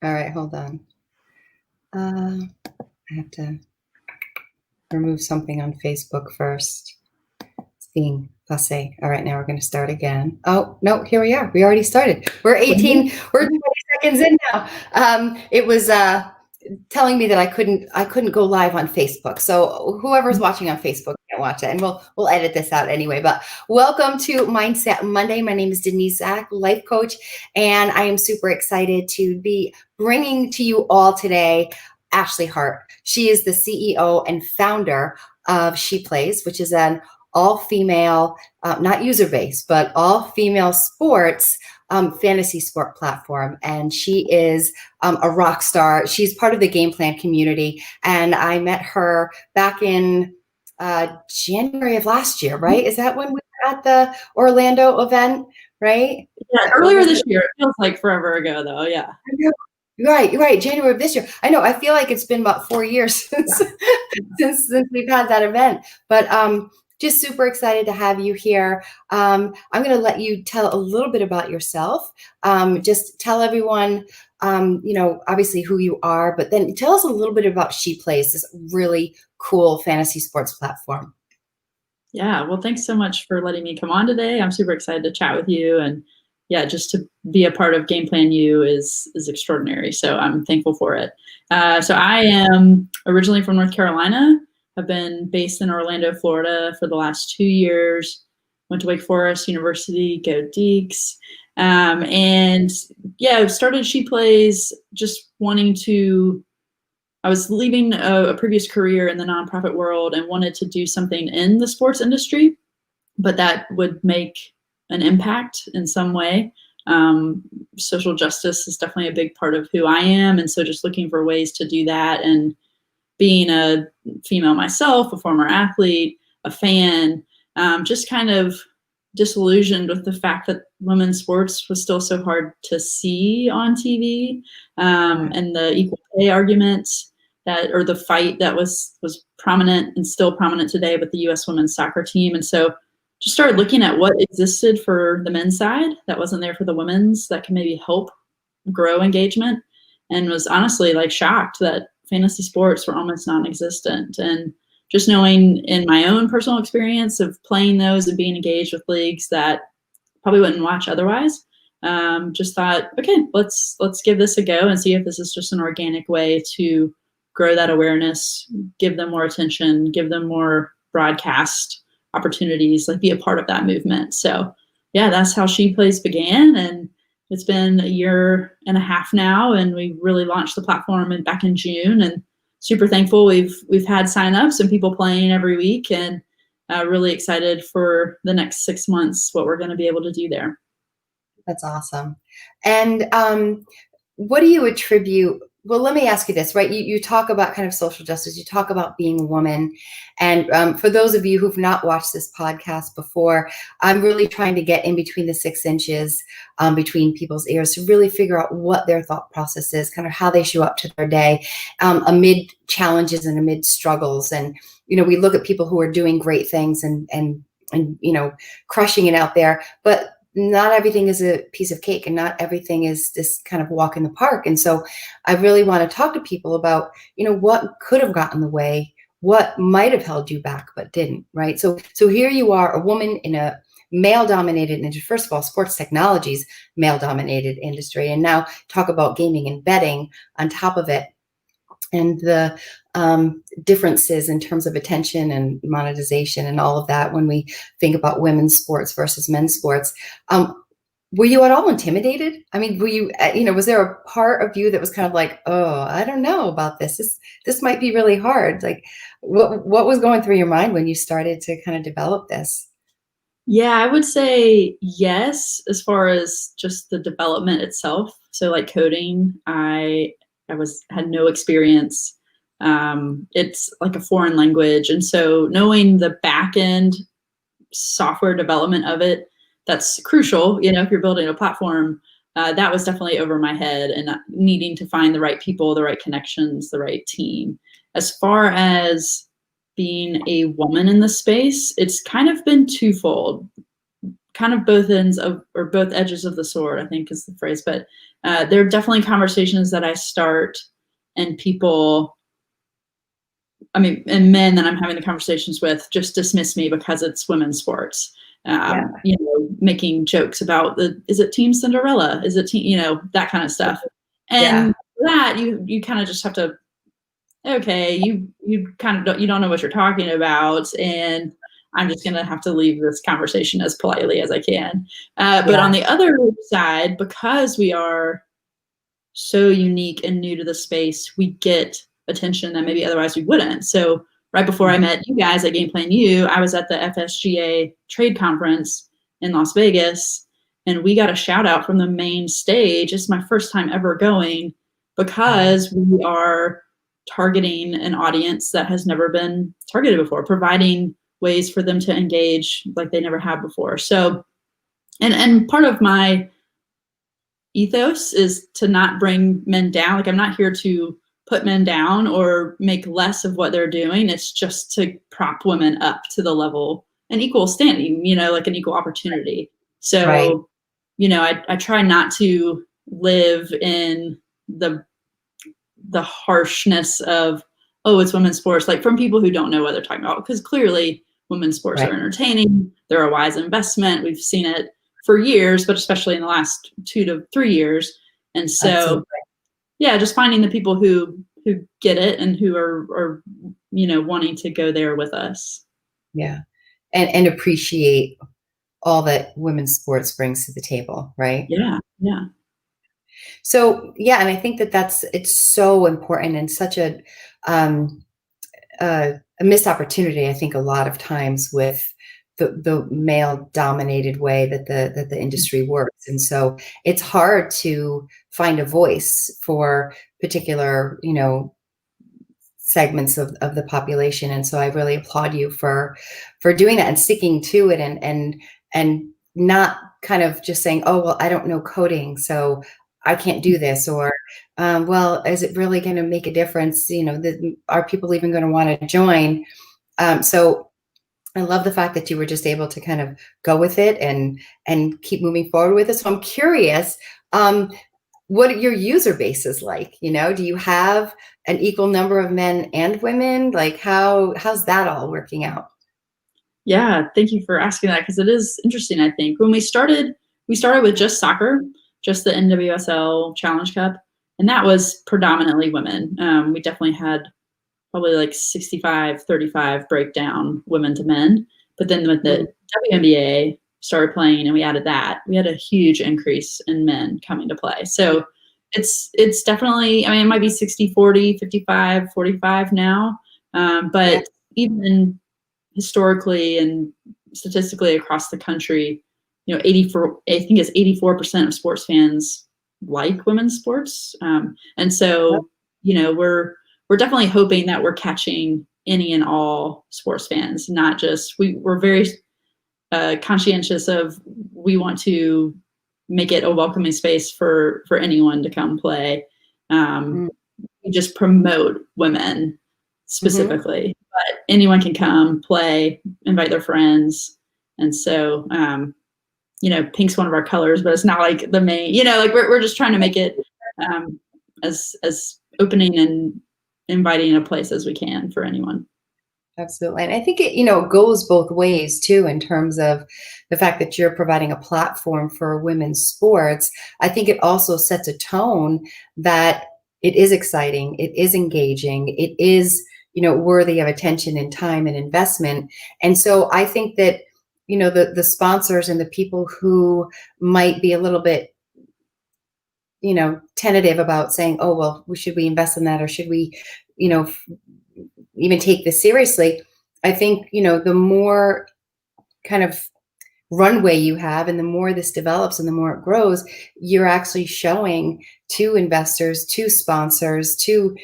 All right, hold on. I have to remove something on Facebook first. It's being fussy. All right, now we're going to start again. Oh, no, here we are. We already started. We're 20 seconds in now. It was telling me that I couldn't go live on Facebook. So whoever's watching on Facebook can't watch it, and we'll edit this out anyway. But welcome to Mindset Monday. My name is Denise Zack, life coach, and I am super excited to be bringing to you all today Ashley Hart. She is the CEO and founder of She Plays, which is an all-female, not user-based, but all-female sports fantasy sport platform. And she is a rock star. She's part of the Game Plan community. And I met her back in January of last year, right? Is that when we were at the Orlando event, right? Yeah, earlier this year. It feels like forever ago, though. Yeah. Right. January of this year. I know. I feel like it's been about 4 years since we've had that event. But just super excited to have you here. I'm going to let you tell a little bit about yourself. Just tell everyone, obviously who you are, but then tell us a little bit about She Plays, this really cool fantasy sports platform. Yeah. Well, thanks so much for letting me come on today. I'm super excited to chat with you. And yeah, just to be a part of Game Plan U is extraordinary. So I'm thankful for it. So I am originally from North Carolina. I've been based in Orlando, Florida for the last 2 years. Went to Wake Forest University, go Deeks. And yeah, I started She Plays just wanting to, I was leaving a previous career in the nonprofit world and wanted to do something in the sports industry, but that would make an impact in some way. Social justice is definitely a big part of who I am. And so just looking for ways to do that, and being a female myself, a former athlete, a fan, just kind of disillusioned with the fact that women's sports was still so hard to see on TV, and the equal pay argument or the fight that was prominent and still prominent today with the U.S. women's soccer team. And so just started looking at what existed for the men's side that wasn't there for the women's, that can maybe help grow engagement, and was honestly shocked that fantasy sports were almost non-existent. And just knowing in my own personal experience of playing those and being engaged with leagues that probably wouldn't watch otherwise, just thought, okay, let's give this a go and see if this is just an organic way to grow that awareness, give them more attention, give them more broadcast opportunities, be a part of that movement. So yeah, that's how She Plays began. And it's been 1.5 years now, and we really launched the platform back in June, and super thankful. We've had signups and people playing every week, and really excited for the next 6 months, what we're going to be able to do there. That's awesome. And what do you attribute? Well, let me ask you this, right? You talk about kind of social justice. You talk about being a woman. And for those of you who've not watched this podcast before, I'm really trying to get in between the 6 inches between people's ears to really figure out what their thought process is, kind of how they show up to their day amid challenges and amid struggles. And, we look at people who are doing great things and crushing it out there, but not everything is a piece of cake, and not everything is this kind of walk in the park. And so I really want to talk to people about, what could have gotten in the way, what might have held you back, but didn't, right? So here you are, a woman in a male-dominated industry. First of all, sports technologies, male-dominated industry. And now talk about gaming and betting on top of it, and the differences in terms of attention and monetization and all of that when we think about women's sports versus men's sports. Were you at all intimidated? I mean, were you, was there a part of you that was kind of like, oh, I don't know about this. This might be really hard. What was going through your mind when you started to kind of develop this? Yeah, I would say yes, as far as just the development itself. So coding, I had no experience. It's like a foreign language. And so knowing the back end software development of it, that's crucial, if you're building a platform, that was definitely over my head, and needing to find the right people, the right connections, the right team. As far as being a woman in the space, it's kind of been twofold, kind of both ends of, or both edges of the sword, I think is the phrase. But there are definitely conversations that I start and people, and men that I'm having the conversations with just dismiss me because it's women's sports. Making jokes about is it Team Cinderella? Is it team, that kind of stuff. And that you kind of just have to, okay, you kind of don't know what you're talking about, and I'm just going to have to leave this conversation as politely as I can. But on the other side, because we are so unique and new to the space, we get attention that maybe otherwise we wouldn't. So right before I met you guys at Game Plan U, I was at the FSGA trade conference in Las Vegas, and we got a shout out from the main stage. It's my first time ever going, because we are targeting an audience that has never been targeted before, providing ways for them to engage like they never have before. So, and part of my ethos is to not bring men down. Like, I'm not here to put men down or make less of what they're doing. It's just to prop women up to the level, an equal standing, like an equal opportunity. So, I try not to live in the harshness of, oh, it's women's sports, like from people who don't know what they're talking about, because clearly women's sports are entertaining. They're a wise investment. We've seen it for years, but especially in the last 2 to 3 years. And so, just finding the people who get it and who are wanting to go there with us. Yeah. And appreciate all that women's sports brings to the table, right? Yeah. Yeah. So, and I think that it's so important, and such a missed opportunity, I think, a lot of times with the male dominated way that the industry works. And so it's hard to find a voice for particular, segments of the population. And so I really applaud you for doing that and sticking to it, and not kind of just saying, oh, well, I don't know coding, so I can't do this, or, well, is it really going to make a difference? Are people even going to want to join? So I love the fact that you were just able to kind of go with it and keep moving forward with it. So I'm curious, what your user base is like. Do you have an equal number of men and women? Like, how's that all working out? Yeah, thank you for asking that, because it is interesting. I think when we started with just soccer, just the NWSL Challenge Cup, and that was predominantly women. We definitely had probably like 65-35 breakdown, women to men. But then with the WNBA started playing and we added that, we had a huge increase in men coming to play. So it's definitely, it might be 60-40, 55-45 now. But even historically and statistically across the country, 84, I think it's 84% of sports fans like women's sports. And so, we're definitely hoping that we're catching any and all sports fans, not just, we're very conscientious of, we want to make it a welcoming space for anyone to come play. We just promote women specifically, but anyone can come play, invite their friends. And so, pink's one of our colors, but it's not like the main, like we're just trying to make it as opening and inviting a place as we can for anyone. Absolutely. And I think it, goes both ways too, in terms of the fact that you're providing a platform for women's sports. I think it also sets a tone that it is exciting, it is engaging, it is, worthy of attention and time and investment. And so I think that, the sponsors and the people who might be a little bit, tentative about saying, oh, well, should we invest in that, or should we, even take this seriously? I think, the more kind of runway you have, and the more this develops and the more it grows, you're actually showing to investors, to sponsors, to,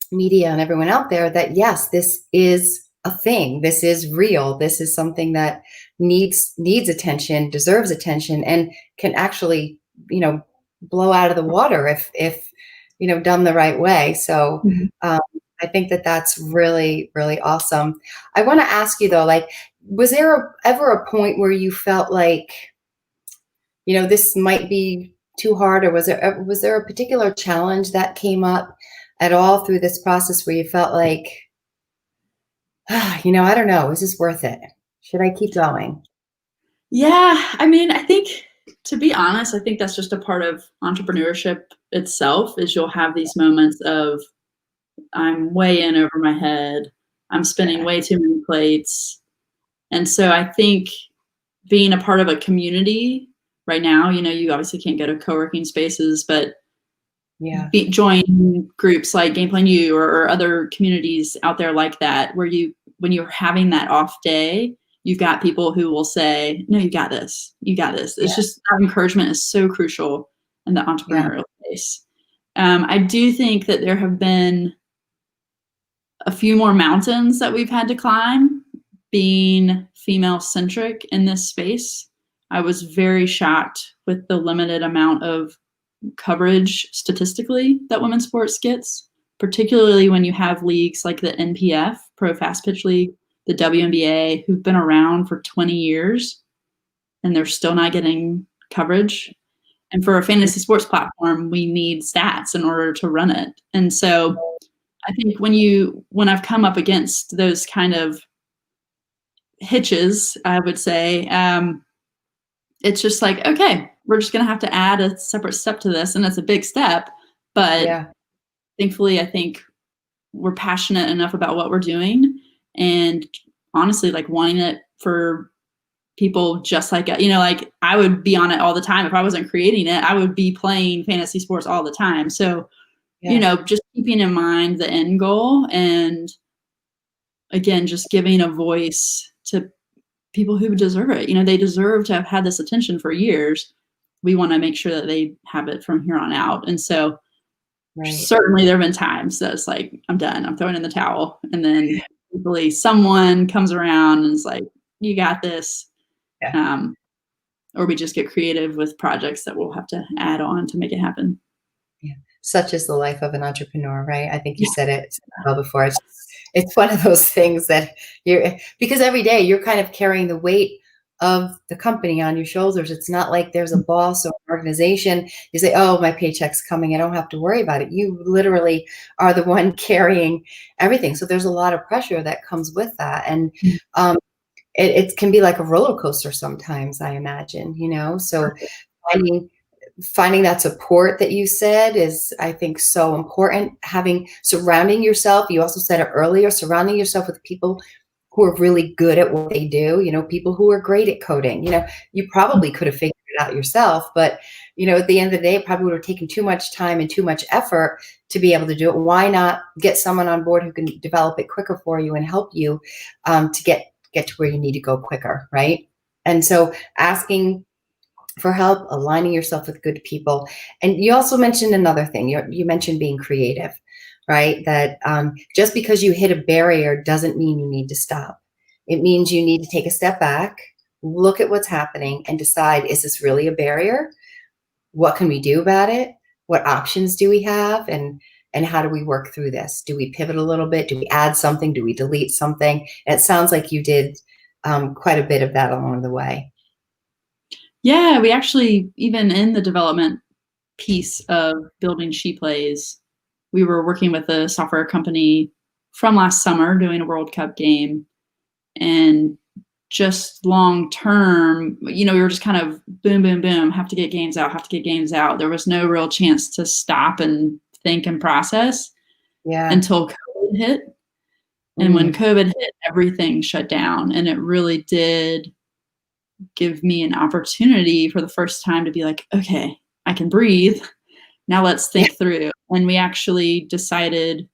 media and everyone out there that, yes, this is a thing. This is real. This is something that needs attention, deserves attention, and can actually, blow out of the water if done the right way. So I think that that's really, really awesome. I want to ask you though, like, was there ever a point where you felt like, this might be too hard, or was there a particular challenge that came up at all through this process where you felt like, I don't know, is this worth it? Should I keep going? Yeah, I mean, I think, to be honest, I think that's just a part of entrepreneurship itself, is you'll have these moments of, I'm way in over my head. I'm spinning Yeah. way too many plates. And so I think being a part of a community right now, you obviously can't go to co-working spaces, but Yeah. join groups like Game Plan U, or other communities out there like that, where when you're having that off day, you've got people who will say, no, you got this. You got this. Yeah. It's just, that encouragement is so crucial in the Yeah. entrepreneurial space. I do think that there have been a few more mountains that we've had to climb being female centric in this space. I was very shocked with the limited amount of coverage statistically that women's sports gets, particularly when you have leagues like the NPF, Pro Fast Pitch League, the WNBA, who've been around for 20 years and they're still not getting coverage. And for a fantasy sports platform, we need stats in order to run it. And so I think when I've come up against those kind of hitches, I would say, it's just like, okay, we're just going to have to add a separate step to this. And it's a big step, but Yeah. thankfully I think we're passionate enough about what we're doing, and honestly, like, wanting it for people just like, like, I would be on it all the time. If I wasn't creating it, I would be playing fantasy sports all the time. So, just keeping in mind the end goal, and again, just giving a voice to people who deserve it. They deserve to have had this attention for years. We want to make sure that they have it from here on out. And so certainly there have been times that it's like, I'm done, I'm throwing in the towel. And then hopefully someone comes around and is like, you got this. Yeah. Or we just get creative with projects that we'll have to add on to make it happen. Yeah. Such is the life of an entrepreneur, right? I think you said it well before. It's one of those things that because every day you're kind of carrying the weight of the company on your shoulders. It's not like there's a boss or an organization. You say, oh, my paycheck's coming, I don't have to worry about it. You literally are the one carrying everything. So there's a lot of pressure that comes with that. And it can be like a roller coaster sometimes, I imagine, so finding that support that you said is, I think, so important. Surrounding yourself, you also said it earlier, surrounding yourself with people who are really good at what they do, people who are great at coding. You probably could have figured it out yourself, but at the end of the day, it probably would have taken too much time and too much effort to be able to do it. Why not get someone on board who can develop it quicker for you and help you to get to where you need to go quicker, right? And so asking for help, aligning yourself with good people. And you also mentioned another thing. You mentioned being creative, right? That just because you hit a barrier doesn't mean you need to stop. It means you need to take a step back, look at what's happening, and decide, is this really a barrier? What can we do about it? What options do we have? And how do we work through this? Do we pivot a little bit? Do we add something? Do we delete something? And it sounds like you did quite a bit of that along the way. Yeah, we actually, even in the development piece of building She Plays, we were working with a software company from last summer doing a World Cup game. And just long term, we were just kind of boom, boom, boom, have to get games out. There was no real chance to stop and think and process until COVID hit. And when COVID hit, everything shut down. And it really did give me an opportunity for the first time to be like, okay, I can breathe. Now let's think through. And we actually decided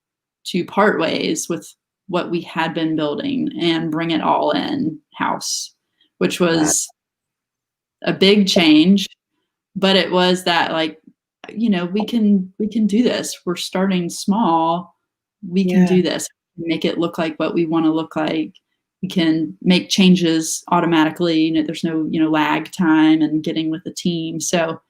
to part ways with what we had been building and bring it all in house, which was a big change. But it was that, like, we can do this. We're starting small. We can do this. Make it look like what we want to look like. We can make changes automatically. There's no, lag time and getting with the team. So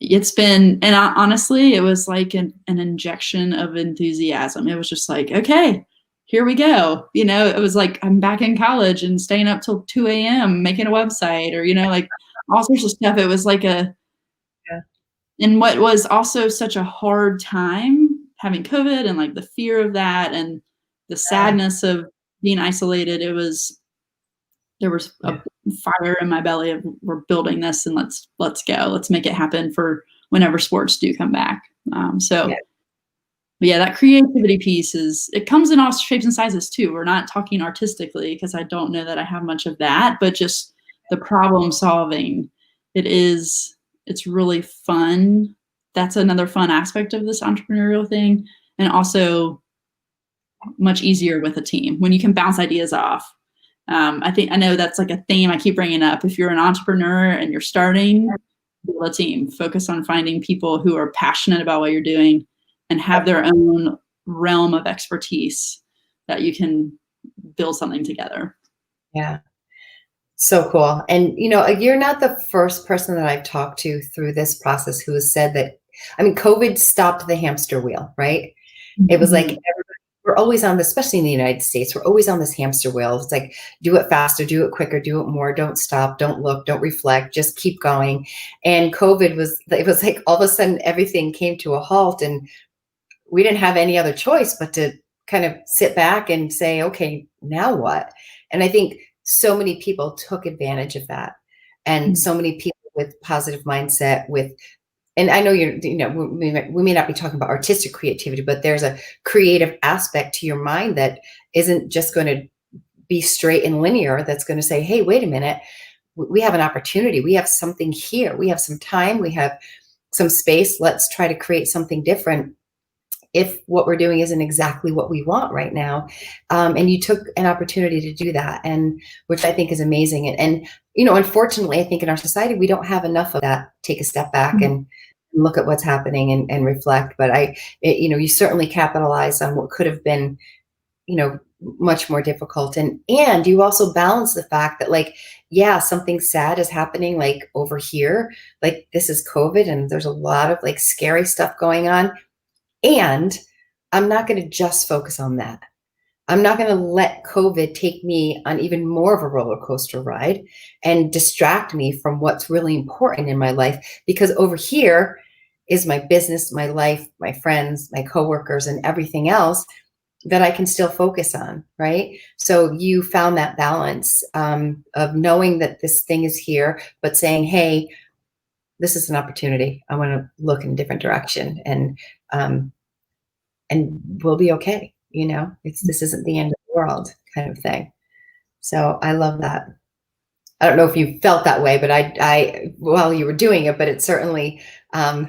it's been, and honestly, it was like an injection of enthusiasm. It was just like, okay, here we go. It was like, I'm back in college and staying up till 2 a.m. making a website, or, like all sorts of stuff. It was like and what was also such a hard time, having COVID and like the fear of that and the sadness of being isolated, there was a fire in my belly of, we're building this, and let's go, let's make it happen for whenever sports do come back. But yeah, that creativity piece it comes in all shapes and sizes too. We're not talking artistically, because I don't know that I have much of that, but just the problem solving. It's really fun. That's another fun aspect of this entrepreneurial thing. And also much easier with a team when you can bounce ideas off. I know that's like a theme I keep bringing up. If you're an entrepreneur and you're starting, build a team. Focus on finding people who are passionate about what you're doing and have their own realm of expertise that you can build something together. Yeah. So cool. And, you're not the first person that I've talked to through this process who has said that, COVID stopped the hamster wheel, right? It was like, we're always on this, especially in the United States, we're always on this hamster wheel. It's like, do it faster, do it quicker, do it more, don't stop, don't look, don't reflect, just keep going. And COVID it was like all of a sudden everything came to a halt, and we didn't have any other choice but to kind of sit back and say, okay, now what? And I think so many people took advantage of that. And so many people with positive mindset, and I know we may not be talking about artistic creativity, but there's a creative aspect to your mind that isn't just going to be straight and linear. That's going to say, hey, wait a minute, we have an opportunity. We have something here. We have some time. We have some space. Let's try to create something different if what we're doing isn't exactly what we want right now. And you took an opportunity to do that, and which I think is amazing. And unfortunately, I think in our society, we don't have enough of that. Take a step back and look at what's happening and reflect. But you certainly capitalized on what could have been, much more difficult. And you also balance the fact that, like, yeah, something sad is happening, like over here, like this is COVID, and there's a lot of like scary stuff going on. And I'm not going to just focus on that. I'm not going to let COVID take me on even more of a roller coaster ride and distract me from what's really important in my life, because over here is my business, my life, my friends, my coworkers, and everything else that I can still focus on, right? So you found that balance of knowing that this thing is here, but saying, hey, this is an opportunity. I want to look in a different direction, and we'll be okay. This isn't the end of the world, kind of thing. So I love that. I don't know if you felt that way, but I while you were doing it, but it certainly. No,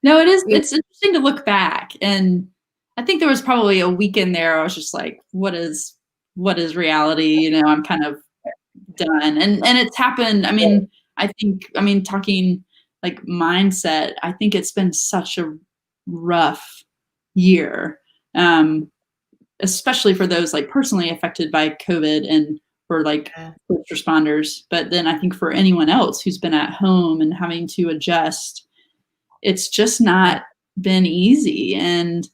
it is. It's interesting to look back, and I think there was probably a week in there I was just like, what is reality? I'm kind of done. And it's happened. Talking like mindset, I think it's been such a rough year, especially for those like personally affected by COVID and for like first responders. But then I think for anyone else who's been at home and having to adjust, it's just not been easy. And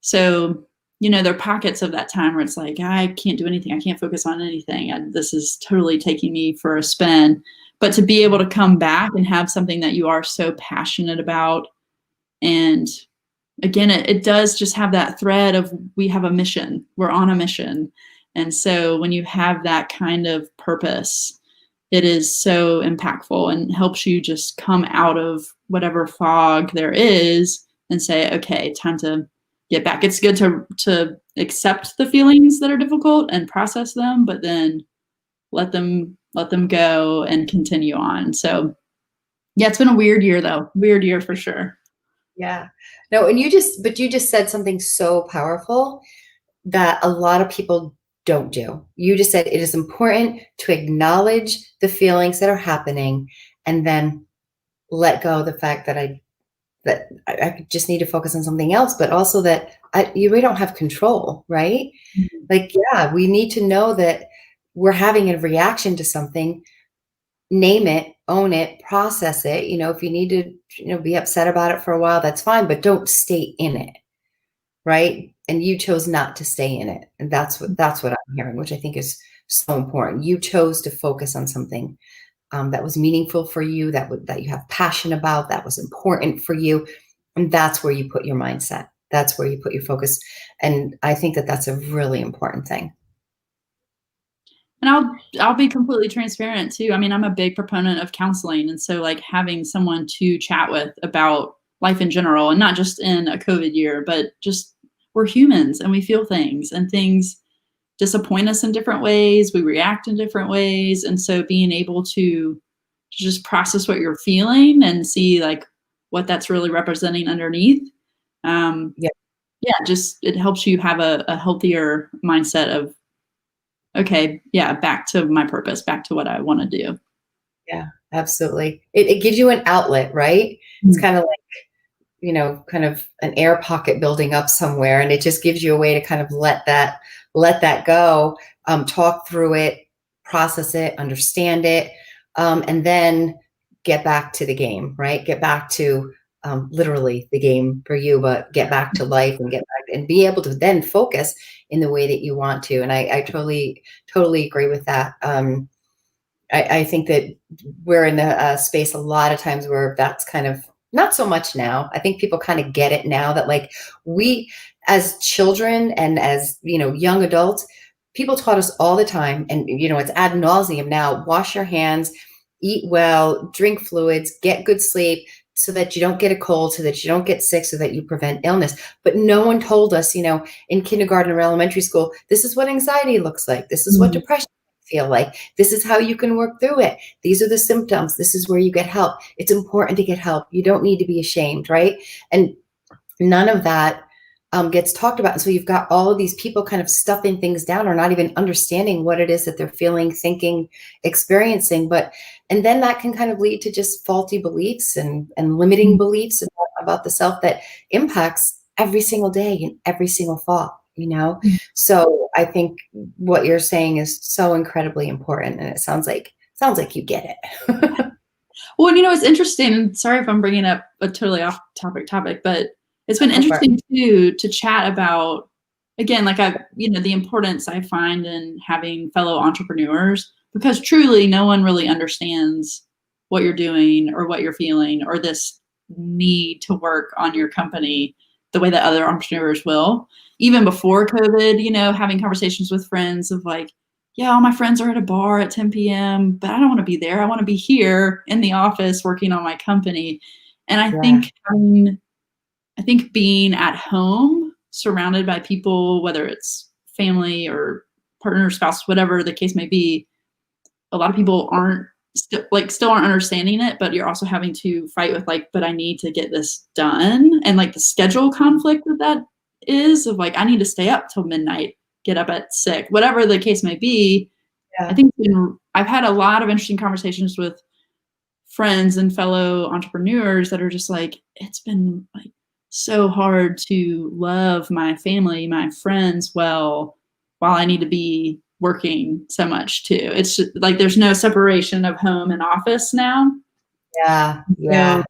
so, there are pockets of that time where it's like, I can't do anything. I can't focus on anything. This is totally taking me for a spin. But to be able to come back and have something that you are so passionate about. And again, it does just have that thread of, we have a mission. We're on a mission. And so when you have that kind of purpose, it is so impactful and helps you just come out of whatever fog there is and say, okay, time to get back. It's good to accept the feelings that are difficult and process them, but then let them go and continue on. So yeah, it's been a weird year though. Weird year for sure. Yeah. No, and you just said something so powerful that a lot of people don't do. You just said it is important to acknowledge the feelings that are happening and then let go of the fact that I just need to focus on something else, but also that we don't have control, right? Mm-hmm. Like, yeah, we need to know that we're having a reaction to something, name it, own it, process it. If you need to, be upset about it for a while, that's fine, but don't stay in it, right? And you chose not to stay in it. And that's what I'm hearing, which I think is so important. You chose to focus on something that was meaningful for you, that you have passion about, that was important for you. And that's where you put your mindset. That's where you put your focus. And I think that that's a really important thing. And I'll be completely transparent too. I mean, I'm a big proponent of counseling, and so like having someone to chat with about life in general, and not just in a COVID year, but just we're humans and we feel things, and things disappoint us in different ways. We react in different ways, and so being able to just process what you're feeling and see like what that's really representing underneath. Yeah. Yeah, just it helps you have a healthier mindset of okay, yeah, back to my purpose, back to what I want to do. Yeah, absolutely. It gives you an outlet, right? It's kind of like, kind of an air pocket building up somewhere, and it just gives you a way to kind of let that go, talk through it, process it, understand it, and then get back to the game, right? Get back to literally the game for you, but get back to life and get back and be able to then focus in the way that you want to. And I totally agree with that. I think that we're in a space a lot of times where that's kind of not so much now. I think people kind of get it now that like we as children and as, young adults, people taught us all the time. And, it's ad nauseum now, wash your hands, eat well, drink fluids, get good sleep so that you don't get a cold, so that you don't get sick, so that you prevent illness. But no one told us, in kindergarten or elementary school, this is what anxiety looks like. This is what depression feel like. This is how you can work through it. These are the symptoms. This is where you get help. It's important to get help. You don't need to be ashamed, right? And none of that gets talked about. And so you've got all of these people kind of stuffing things down or not even understanding what it is that they're feeling, thinking, experiencing. And then that can kind of lead to just faulty beliefs and limiting beliefs about the self that impacts every single day and every single thought. So I think what you're saying is so incredibly important, and it sounds like you get it. Well, it's interesting. And sorry if I'm bringing up a totally off topic, but it's been Go for it. interesting too to chat about again, like the importance I find in having fellow entrepreneurs, because truly no one really understands what you're doing or what you're feeling or this need to work on your company the way that other entrepreneurs will. Even before COVID, having conversations with friends of like, yeah, all my friends are at a bar at 10 p.m., but I don't want to be there. I want to be here in the office working on my company. And I think being at home, surrounded by people, whether it's family or partner, spouse, whatever the case may be, a lot of people still aren't understanding it, but you're also having to fight with like, but I need to get this done. And like the schedule conflict that is of like, I need to stay up till midnight, get up at 6, whatever the case may be. Yeah. I think I've had a lot of interesting conversations with friends and fellow entrepreneurs that are just like, it's been like so hard to love my family, my friends well, while I need to be working so much too. It's just, like there's no separation of home and office now. Yeah. So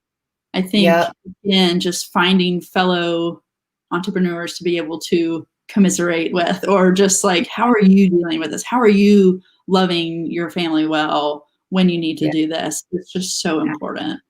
I think Yeah. again, just finding fellow entrepreneurs to be able to commiserate with, or just like, how are you dealing with this? How are you loving your family well when you need to do this? It's just so important.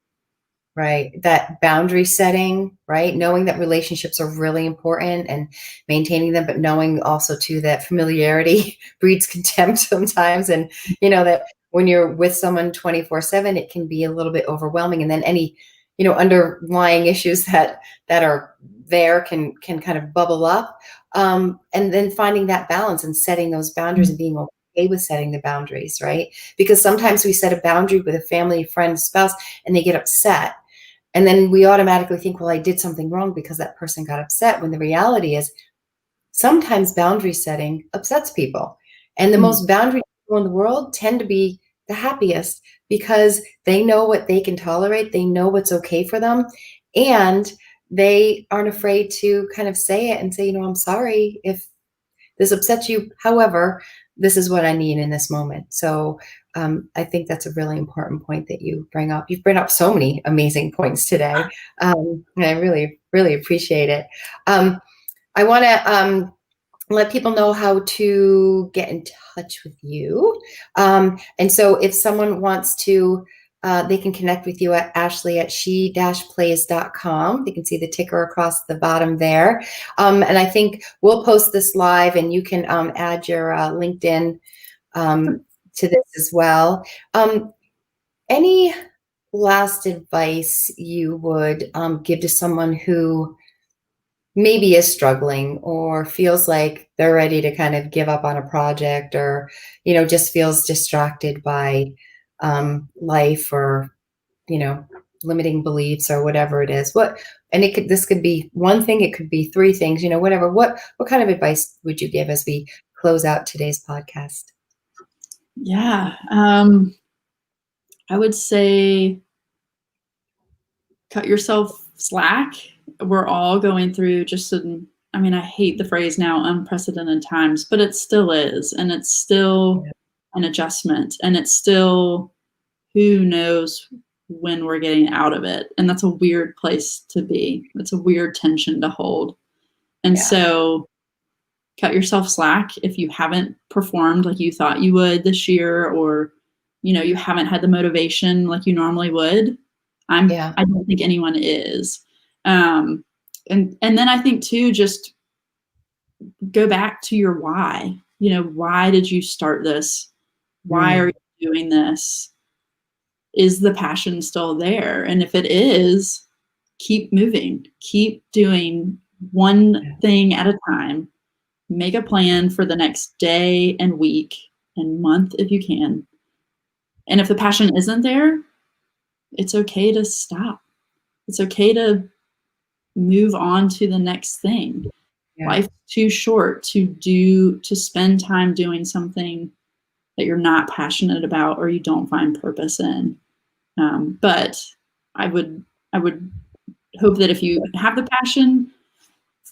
Right. That boundary setting, right? Knowing that relationships are really important and maintaining them, but knowing also too that familiarity breeds contempt sometimes. And that when you're with someone 24/7, it can be a little bit overwhelming. And then any, underlying issues that are there can kind of bubble up. And then finding that balance and setting those boundaries and being okay with setting the boundaries, right? Because sometimes we set a boundary with a family, friend, spouse, and they get upset. And then we automatically think, well, I did something wrong because that person got upset, when the reality is sometimes boundary setting upsets people. And the most boundary people in the world tend to be the happiest because they know what they can tolerate. They know what's okay for them. And they aren't afraid to kind of say it and say, I'm sorry if this upsets you. However, this is what I need in this moment. So I think that's a really important point that you bring up. You've brought up so many amazing points today. And I really, really appreciate it. I want to let people know how to get in touch with you. And so if someone wants to, they can connect with you at Ashley at she-plays.com. They can see the ticker across the bottom there. And I think we'll post this live, and you can add your LinkedIn to this as well. Any last advice you would give to someone who maybe is struggling or feels like they're ready to kind of give up on a project, or just feels distracted by life, or limiting beliefs, or whatever it is? And this could be one thing, it could be three things, whatever. What kind of advice would you give as we close out today's podcast? Yeah, I would say cut yourself slack. We're all going through I hate the phrase now, unprecedented times, but it still is. And it's still an adjustment, and it's still, who knows when we're getting out of it. And that's a weird place to be. It's a weird tension to hold. And so cut yourself slack if you haven't performed like you thought you would this year, or, you haven't had the motivation like you normally would. I don't think anyone is. And then I think too, just go back to your why. Why did you start this? Why are you doing this? Is the passion still there? And if it is, keep moving, keep doing one thing at a time. Make a plan for the next day and week and month if you can. And if the passion isn't there, it's okay to stop. It's okay to move on to the next thing. Life's too short to spend time doing something that you're not passionate about or you don't find purpose in. But I would hope that if you have the passion,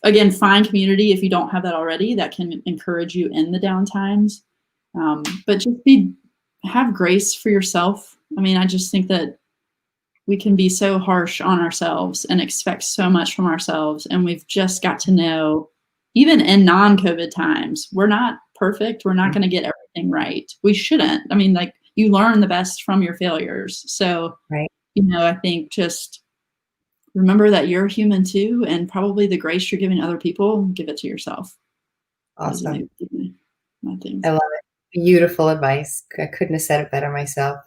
again, find community if you don't have that already that can encourage you in the down times. But just have grace for yourself. I just think that we can be so harsh on ourselves and expect so much from ourselves. And we've just got to know, even in non-COVID times, we're not perfect. We're not going to get everything right. We shouldn't. You learn the best from your failures. So, I think just remember that you're human too, and probably the grace you're giving other people, give it to yourself. Awesome. I think. I love it. Beautiful advice. I couldn't have said it better myself.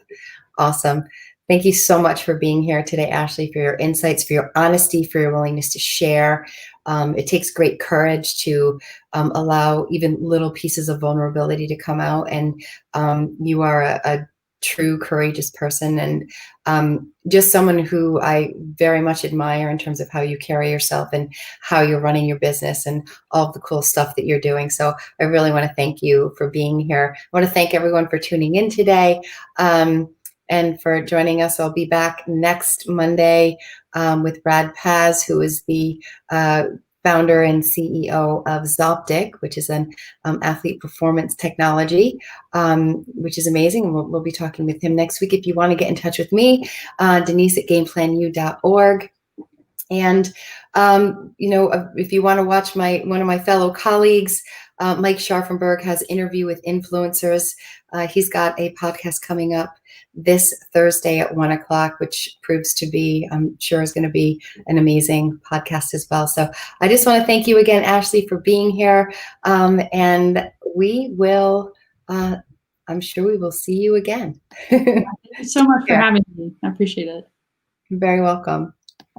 Awesome. Thank you so much for being here today, Ashley, for your insights, for your honesty, for your willingness to share. It takes great courage to allow even little pieces of vulnerability to come out. And you are a true, courageous person, and just someone who I very much admire in terms of how you carry yourself and how you're running your business and all of the cool stuff that you're doing. So I really want to thank you for being here. I want to thank everyone for tuning in today. And for joining us. I'll be back next Monday with Brad Paz, who is the founder and CEO of Zoptic, which is an athlete performance technology, which is amazing. We'll be talking with him next week. If you want to get in touch with me, Denise at gameplanu.org. And, if you want to watch one of my fellow colleagues, Mike Scharfenberg has Interview with Influencers. He's got a podcast coming up this Thursday at 1:00, which proves to be, I'm sure, is going to be an amazing podcast as well. So I just want to thank you again, Ashley, for being here. And we will, I'm sure we will see you again. Thank you so much for having me. I appreciate it. You're very welcome.